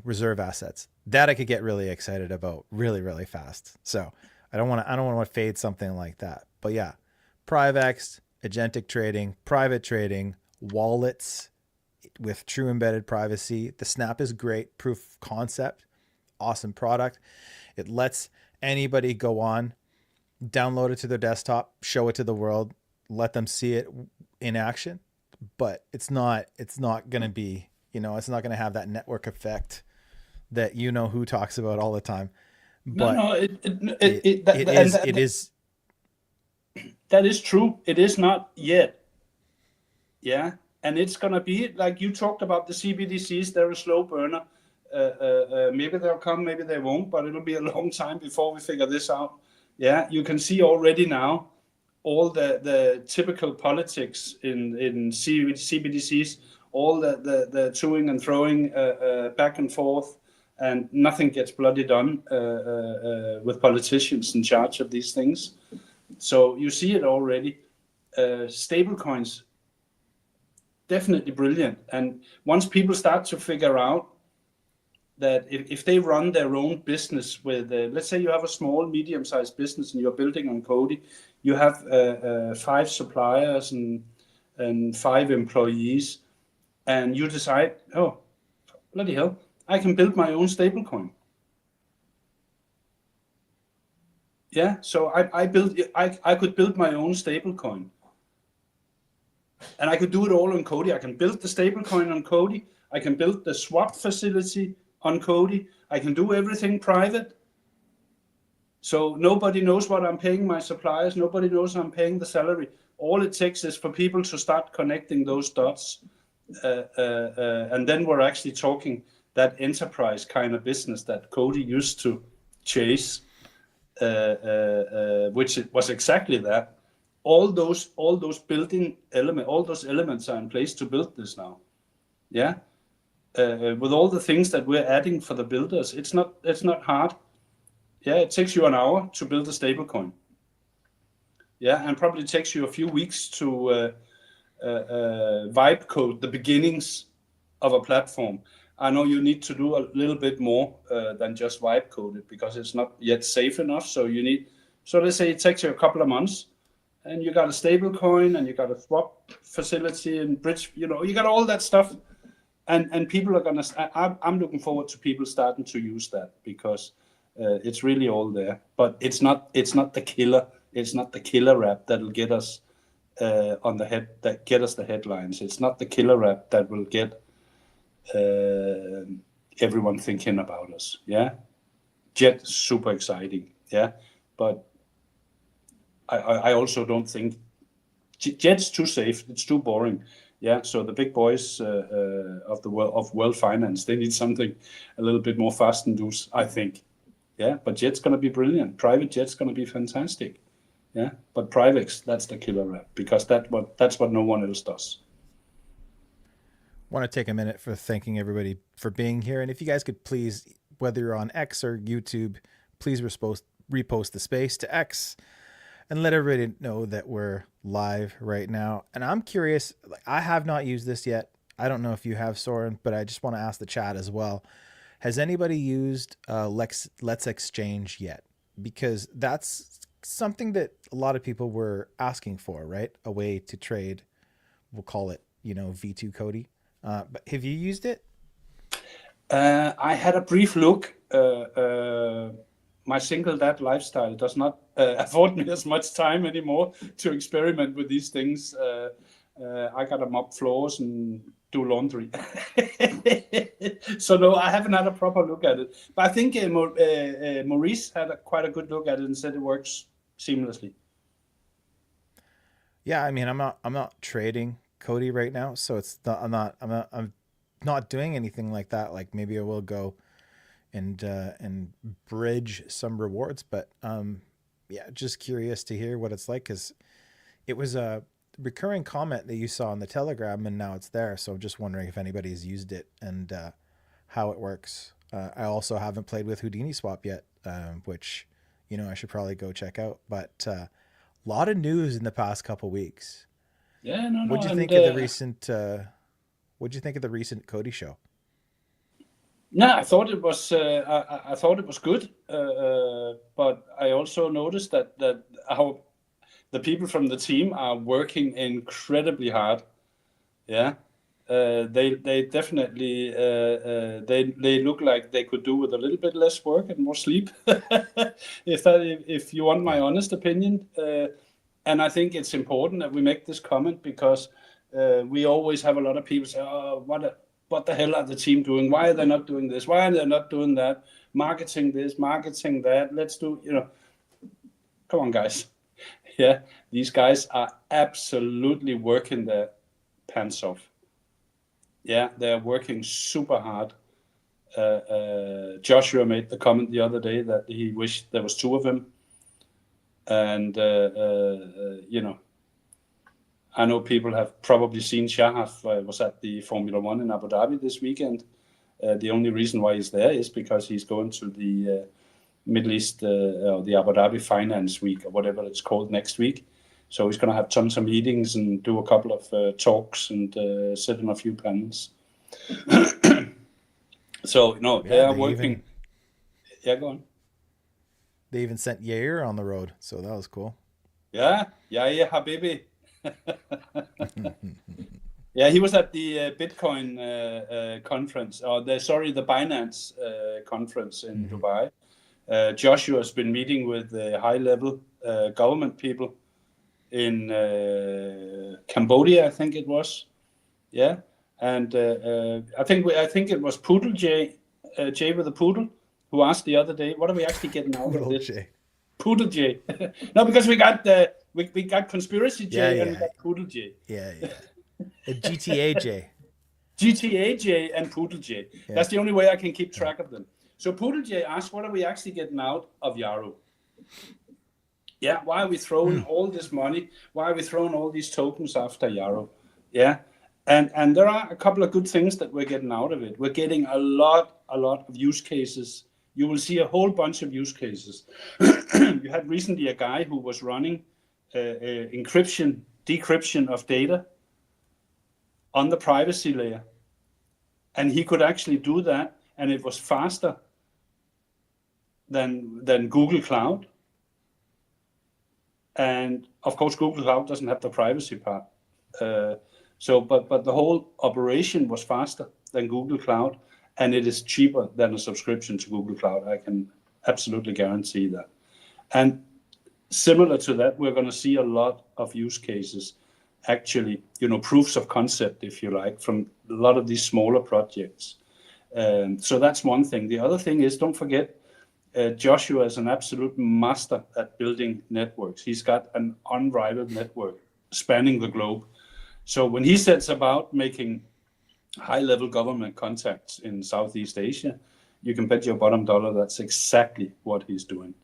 reserve assets, that I could get really excited about really, really fast. So I don't want to fade something like that. But yeah, Privex, agentic trading, private trading, wallets with true embedded privacy. The Snap is great. Proof of concept, awesome product. It lets anybody go on, download it to their desktop, show it to the world, let them see it in action. But it's not going to be, it's not going to have that network effect that who talks about all the time. But it is. That is true. It is not yet. Yeah, and it's gonna be like you talked about the CBDCs. They're a slow burner. Maybe they'll come, maybe they won't, but it'll be a long time before we figure this out. Yeah, you can see already now all the typical politics in CBDCs, all the toing and throwing back and forth, and nothing gets bloody done with politicians in charge of these things. So you see it already. Stablecoins, definitely brilliant. And once people start to figure out that if they run their own business with, let's say you have a small, medium-sized business and you're building on COTI, you have 5 suppliers and 5 employees, and you decide, oh, bloody hell, I can build my own stablecoin. Yeah, so I could build my own stablecoin, and I could do it all on COTI. I can build the stablecoin on COTI. I can build the swap facility on COTI. I can do everything private. So nobody knows what I'm paying my suppliers. Nobody knows I'm paying the salary. All it takes is for people to start connecting those dots, and then we're actually talking that enterprise kind of business that COTI used to chase. Which was exactly that. All those building element, all those elements are in place to build this now. Yeah, with all the things that we're adding for the builders, it's not hard. Yeah, it takes you an hour to build a stablecoin. Yeah, and probably takes you a few weeks to vibe code the beginnings of a platform. I know you need to do a little bit more than just vibe code it because it's not yet safe enough. So let's say it takes you a couple of months, and you got a stable coin, and you got a swap facility and bridge. You got all that stuff, and people are gonna. I'm looking forward to people starting to use that because it's really all there. But it's not the killer. It's not the killer app that'll get us on the head that get us the headlines. It's not the killer app that will get everyone thinking about us. Yeah, Jet super exciting. Yeah, but I also don't think Jet's too safe. It's too boring. Yeah, so the big boys of the world of well finance, they need something a little bit more fast and loose, I think. Yeah, but Jet's gonna be brilliant. Private Jet's gonna be fantastic. Yeah, but Privex, that's the killer app because that's what no one else does. Want to take a minute for thanking everybody for being here, and if you guys could please, whether you're on X or YouTube, please repost the space to X and let everybody know that we're live right now. And I'm curious, I have not used this yet. I don't know if you have, Soeren, but I just want to ask the chat as well. Has anybody used Let's Exchange yet? Because that's something that a lot of people were asking for, right? A way to trade, we'll call it, V2 COTI. But have you used it? I had a brief look. My single dad lifestyle does not afford me as much time anymore to experiment with these things. I got to mop floors and do laundry. So no, I haven't had a proper look at it. But I think Maurice had quite a good look at it and said it works seamlessly. Yeah, I mean, I'm not trading COTI right now, so I'm not doing anything like that. Like maybe I will go and bridge some rewards, but yeah, just curious to hear what it's like, because it was a recurring comment that you saw on the Telegram and now it's there. So I'm just wondering if anybody's used it and how it works. I also haven't played with Houdini Swap yet, which I should probably go check out. But a lot of news in the past couple weeks. Yeah, no. What'd you think of the recent? What'd you think of the recent COTI show? No, I thought it was. I thought it was good, but I also noticed that the people from the team are working incredibly hard. Yeah, they definitely they look like they could do with a little bit less work and more sleep. If you want my honest opinion, and I think it's important that we make this comment because we always have a lot of people say, "Oh, what the hell are the team doing? Why are they not doing this? Why are they not doing that? Marketing this, marketing that. Let's do, come on, guys." Yeah, these guys are absolutely working their pants off. Yeah, they're working super hard. Joshua made the comment the other day that he wished there was two of him. And, I know people have probably seen Shahaf was at the Formula One in Abu Dhabi this weekend. The only reason why he's there is because he's going to the Middle East, the Abu Dhabi Finance Week or whatever it's called next week. So he's going to have tons of meetings and do a couple of talks and sit in a few panels. So, they are working. Yeah, go on. They even sent Yair on the road, so that was cool. Yeah, Habibi. Yeah, he was at the Bitcoin conference, or the Binance conference in Dubai. Joshua's been meeting with high-level government people in Cambodia, I think it was. Yeah, and I think it was Poodle Jay with the Poodle, who asked the other day, "What are we actually getting out of this?" Poodle Jay. No, because we got we got Conspiracy Jay and we got Poodle Jay. Yeah. GTA J. GTA J and Poodle J. Yeah. That's the only way I can keep track of them. So Poodle J asked, "What are we actually getting out of Yaro? Yeah, why are we throwing all this money? Why are we throwing all these tokens after Yaro? Yeah, and there are a couple of good things that we're getting out of it. We're getting a lot of use cases. You will see a whole bunch of use cases. You had recently a guy who was running decryption of data on the privacy layer. And he could actually do that, and it was faster than Google Cloud. And of course, Google Cloud doesn't have the privacy part. But the whole operation was faster than Google Cloud, and it is cheaper than a subscription to Google Cloud. I can absolutely guarantee that. And similar to that, we're going to see a lot of use cases, actually, proofs of concept, if you like, from a lot of these smaller projects. So that's one thing. The other thing is, don't forget, Joshua is an absolute master at building networks. He's got an unrivaled network spanning the globe. So when he sets about making high-level government contacts in Southeast Asia, you can bet your bottom dollar that's exactly what he's doing.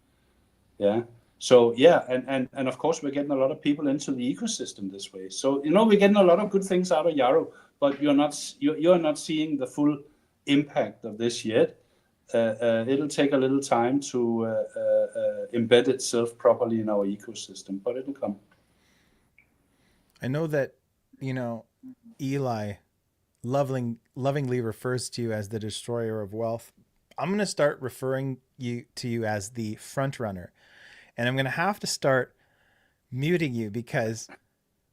Yeah. So yeah, and of course we're getting a lot of people into the ecosystem this way. So we're getting a lot of good things out of Yaro, but you're not seeing the full impact of this yet. It'll take a little time to embed itself properly in our ecosystem, but it'll come. I know that, Eli lovingly refers to you as the destroyer of wealth. I'm going to start referring to you as the front runner. And I'm going to have to start muting you because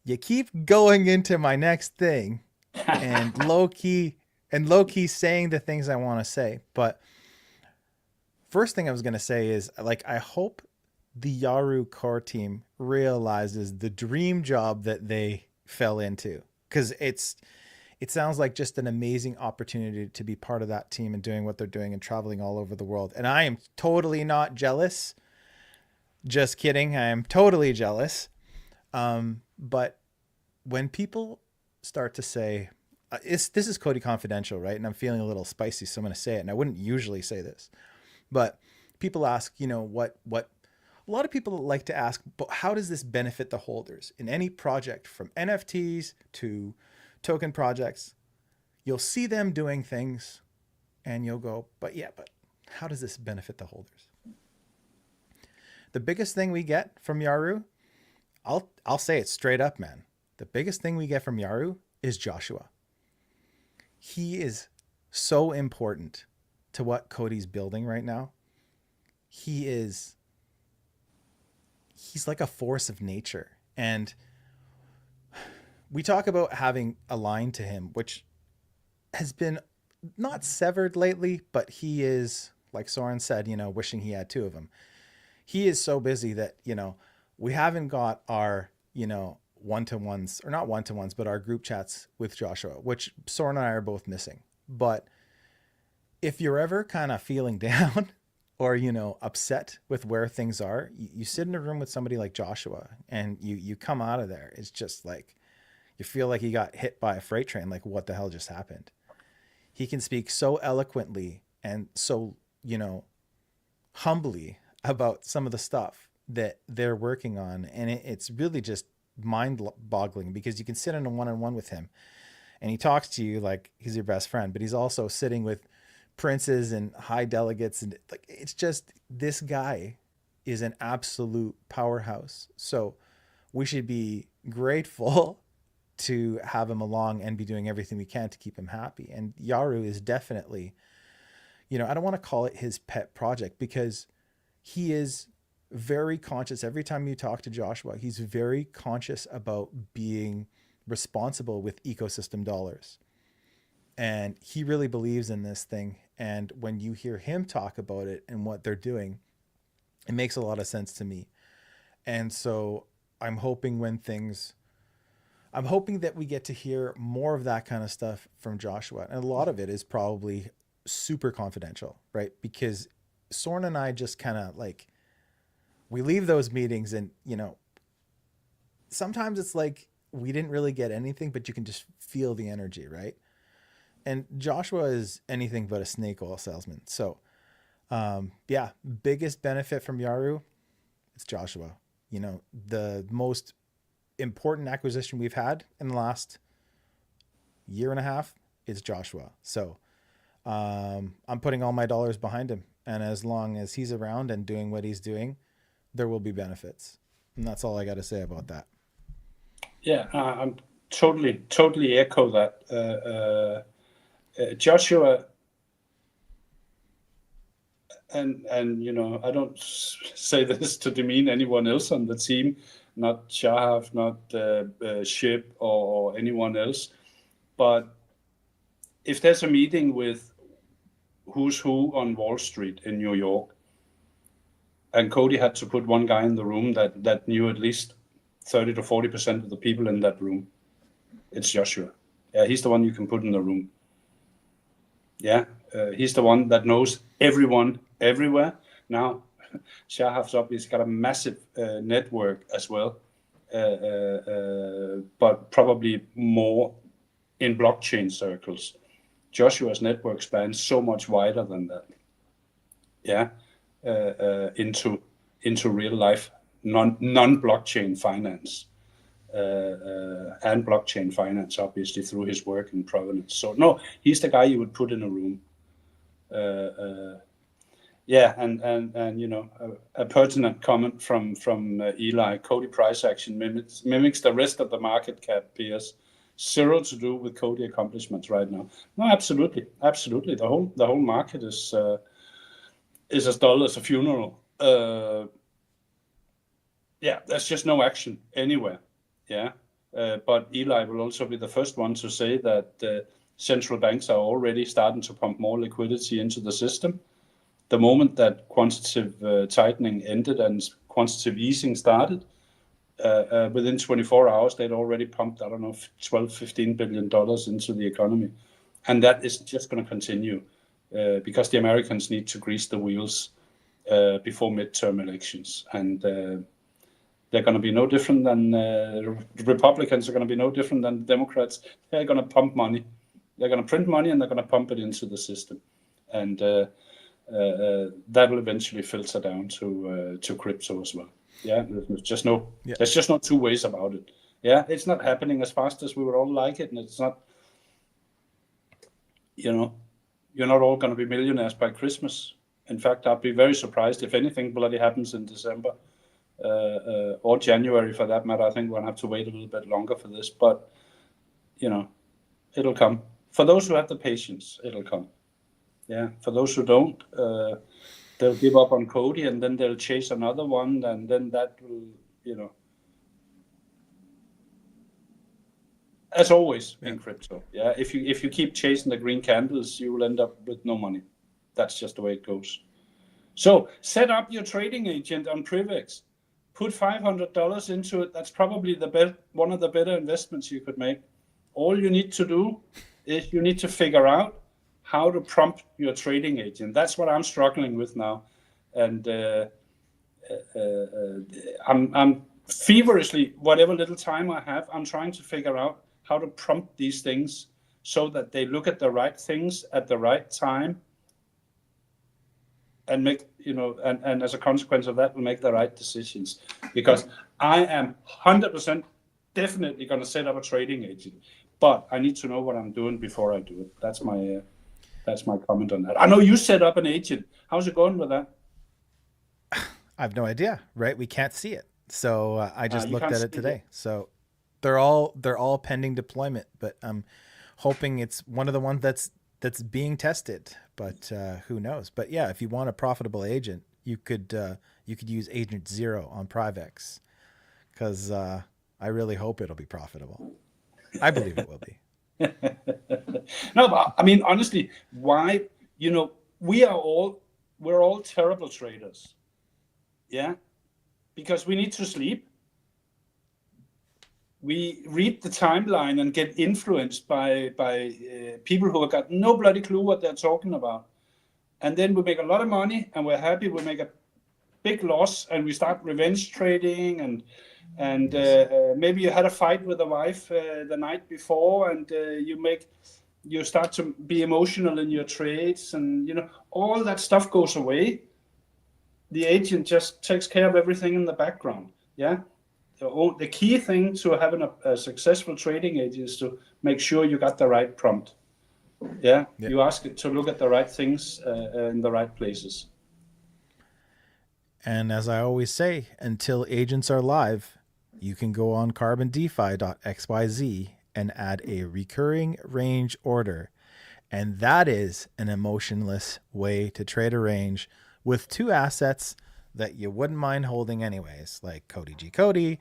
you keep going into my next thing and low key saying the things I want to say. But first thing I was going to say is, I hope the Yaru core team realizes the dream job that they fell into, because it sounds like just an amazing opportunity to be part of that team and doing what they're doing and traveling all over the world. And I am totally not jealous. Just kidding. I am totally jealous. But when people start to say, this is COTI Confidential, right? And I'm feeling a little spicy, so I'm going to say it. And I wouldn't usually say this, but people ask, what a lot of people like to ask, but how does this benefit the holders in any project, from NFTs to token projects? You'll see them doing things and you'll go, but how does this benefit the holders? The biggest thing we get from Yaru, I'll say it straight up, man. The biggest thing we get from Yaru is Joshua. He is so important to what COTI's building right now. He's like a force of nature. And we talk about having a line to him, which has been not severed lately, but he is, like Soeren said, wishing he had two of them. He is so busy that, we haven't got our, one-to-ones, or not one-to-ones, but our group chats with Joshua, which Soeren and I are both missing. But if you're ever kind of feeling down or, upset with where things are, you sit in a room with somebody like Joshua and you come out of there. It's just like, you feel like you got hit by a freight train. Like, what the hell just happened? He can speak so eloquently and so, humbly about some of the stuff that they're working on. And it's really just mind-boggling, because you can sit in a one-on-one with him and he talks to you like he's your best friend, but he's also sitting with princes and high delegates. And it's just, this guy is an absolute powerhouse. So we should be grateful to have him along and be doing everything we can to keep him happy. And Yaru is definitely, I don't want to call it his pet project, because he is very conscious. Every time you talk to Joshua, he's very conscious about being responsible with ecosystem dollars. And he really believes in this thing. And when you hear him talk about it and what they're doing, it makes a lot of sense to me. And so I'm hoping that we get to hear more of that kind of stuff from Joshua. And a lot of it is probably super confidential, right? Because Soeren and I just kind of we leave those meetings and, sometimes it's like we didn't really get anything, but you can just feel the energy, right? And Joshua is anything but a snake oil salesman. So, biggest benefit from Yaru, it's Joshua. The most important acquisition we've had in the last year and a half is Joshua. So I'm putting all my dollars behind him. And as long as he's around and doing what he's doing, there will be benefits. And that's all I got to say about that. Yeah, I'm totally echo that. Joshua, and I don't say this to demean anyone else on the team, not Shahav, not Ship or anyone else, but if there's a meeting with who's who on Wall Street in New York, and COTI had to put one guy in the room that knew at least 30 to 40% of the people in that room, it's Joshua. Yeah, he's the one you can put in the room. Yeah, he's the one that knows everyone everywhere. Now, Shahav's obviously got a massive network as well, but probably more in blockchain circles. Joshua's network spans so much wider than that. Yeah, into real life non-blockchain finance. And blockchain finance, obviously, through his work in Provenance. So no, he's the guy you would put in a room. Yeah, and you know, a pertinent comment from Eli: COTI price action mimics the rest of the market cap peers. Zero to do with COTI accomplishments right now. No, absolutely. The whole market is as dull as a funeral. Yeah, there's just no action anywhere. Yeah, but Eli will also be the first one to say that central banks are already starting to pump more liquidity into the system. The moment that quantitative tightening ended and quantitative easing started, within 24 hours, they'd already pumped, I don't know, $12-15 billion into the economy. And that is just going to continue because the Americans need to grease the wheels before midterm elections. And they're going to be no different than the Republicans are going to be no different than the Democrats. They're going to pump money. They're going to print money and they're going to pump it into the system. And that will eventually filter down to crypto as well. Yeah, there's just no two ways about it. Yeah, it's not happening as fast as we would all like it, and it's not. You know, you're not all going to be millionaires by Christmas. In fact, I'd be very surprised if anything bloody happens in December or January, for that matter. I think we'll have to wait a little bit longer for this, but you know, it'll come. For those who have the patience, it'll come. Yeah, for those who don't, they'll give up on COTI and then they'll chase another one, and then that will, you know, as always in crypto. Yeah, if you keep chasing the green candles, you will end up with no money. That's just the way it goes. So set up your trading agent on Privex. Put $500 into it. That's probably one of the better investments you could make. All you need to do is you need to figure out how to prompt your trading agent. That's what I'm struggling with now, and I'm feverishly, whatever little time I have, I'm trying to figure out how to prompt these things so that they look at the right things at the right time, and make, you know, and as a consequence of that, will make the right decisions. Because I am 100% definitely going to set up a trading agent, but I need to know what I'm doing before I do it. That's my comment on that. I know you set up an agent. How's it going with that? I have no idea, right? We can't see it. So I just looked at it today. So they're all pending deployment, but I'm hoping it's one of the ones that's being tested, but who knows? But yeah, if you want a profitable agent, you could use Agent Zero on Privex, because I really hope it'll be profitable. I believe it will be. No, but I mean, honestly, why? You know, we're all terrible traders. Yeah, because we need to sleep. We read the timeline and get influenced by people who have got no bloody clue what they're talking about, and then we make a lot of money and we're happy. We make a big loss and we start revenge trading, and maybe you had a fight with a wife the night before, and you start to be emotional in your trades, and you know, all that stuff goes away. The agent just takes care of everything in the background. Yeah, the key thing to having a successful trading agent is to make sure you got the right prompt. Yeah, you ask it to look at the right things in the right places. And as I always say, until agents are live, you can go on carbondefi.xyz and add a recurring range order. And that is an emotionless way to trade a range with two assets that you wouldn't mind holding anyways, like COTI,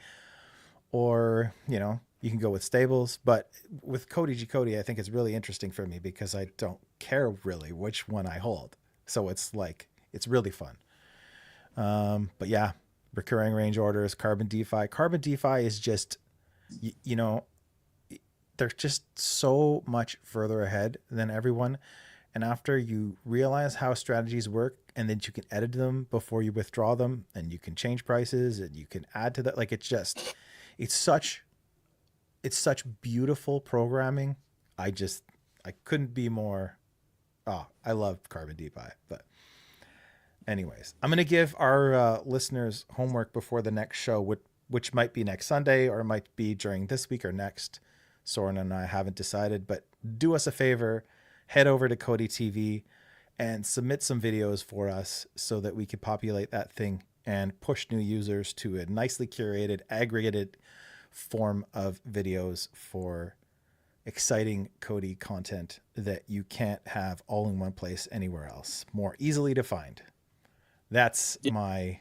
or, you know, you can go with stables. But with COTI, I think it's really interesting for me because I don't care really which one I hold. So it's really fun. But yeah, recurring range orders, Carbon DeFi. Carbon DeFi is just, you know, they're just so much further ahead than everyone. And after you realize how strategies work, and then you can edit them before you withdraw them, and you can change prices, and you can add to that. Like, it's such beautiful programming. I couldn't be more. Oh, I love Carbon DeFi. But anyways, I'm going to give our listeners homework before the next show, which might be next Sunday or might be during this week or next. Soeren and I haven't decided, but do us a favor, head over to COTI TV and submit some videos for us so that we can populate that thing and push new users to a nicely curated, aggregated form of videos for exciting COTI content that you can't have all in one place anywhere else, more easily to find. That's my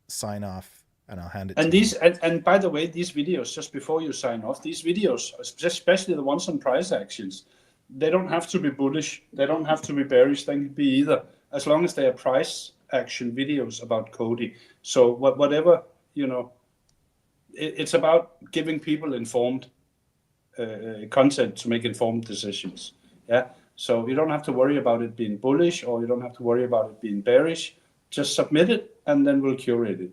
sign off, and I'll hand it to you. And by the way, these videos, just before you sign off, these videos, especially the ones on price actions, they don't have to be bullish. They don't have to be bearish. They can be either, as long as they are price action videos about COTI. So whatever, it's about giving people informed content to make informed decisions. Yeah. So you don't have to worry about it being bullish, or you don't have to worry about it being bearish. Just submit it, and then we'll curate it.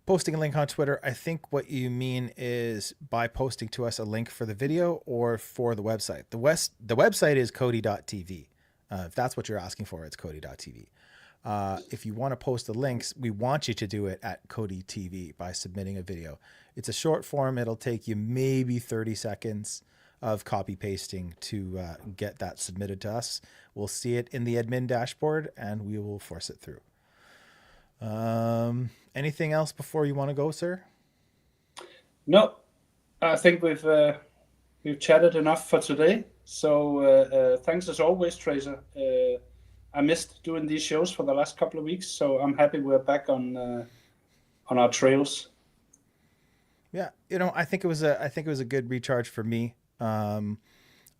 Posting a link on Twitter, I think what you mean is by posting to us a link for the video or for the website. The website is coti.tv. If that's what you're asking for, it's coti.tv. If you want to post the links, we want you to do it at COTI TV by submitting a video. It's a short form. It'll take you maybe 30 seconds of copy pasting to get that submitted to us. We'll see it in the admin dashboard and we will force it through. Anything else before you want to go, sir? No, I think we've chatted enough for today. So thanks as always, Tracer. I missed doing these shows for the last couple of weeks, so I'm happy we're back on our trails. Yeah, I think it was a good recharge for me. I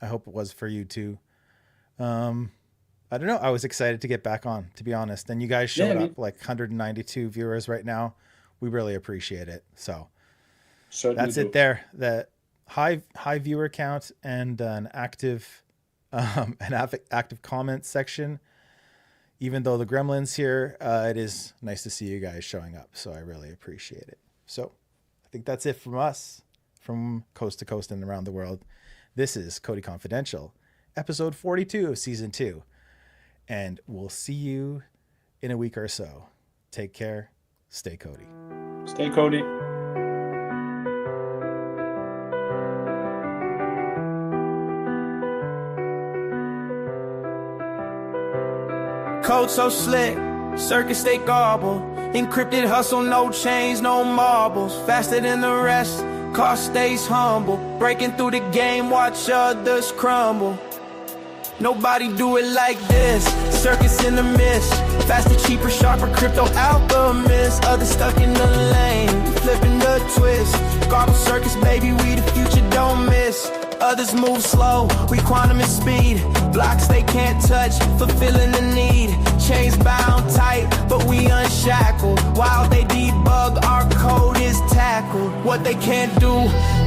hope it was for you too. I don't know. I was excited to get back on, to be honest. And you guys showed up like 192 viewers right now. We really appreciate it. So that's it there. The high viewer count and an active comment section. Even though the gremlins here, it is nice to see you guys showing up. So I really appreciate it. So I think that's it from us, from coast to coast and around the world. This is COTI Confidential, episode 42 of season 2. And we'll see you in a week or so. Take care. Stay COTI. Stay COTI. Code so slick, circuits they gobble. Encrypted hustle, no chains, no marbles. Faster than the rest, cost stays humble. Breaking through the game, watch others crumble. Nobody do it like this. Circus in the mist. Faster, cheaper, sharper, crypto alchemist. Others stuck in the lane, flipping the twist. Garble circus, baby, we the future, don't miss. Others move slow, we quantum and speed. Blocks they can't touch, fulfilling the need. Chains bound tight, but we unshackled. While they debug, our code is tackled. What they can't do,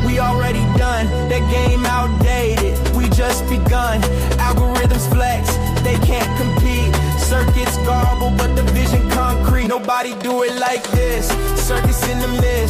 we already done. That game outdated, we just begun. Algorithms flex, they can't compete. Circuits garble, but the vision concrete. Nobody do it like this. Circus in the mist.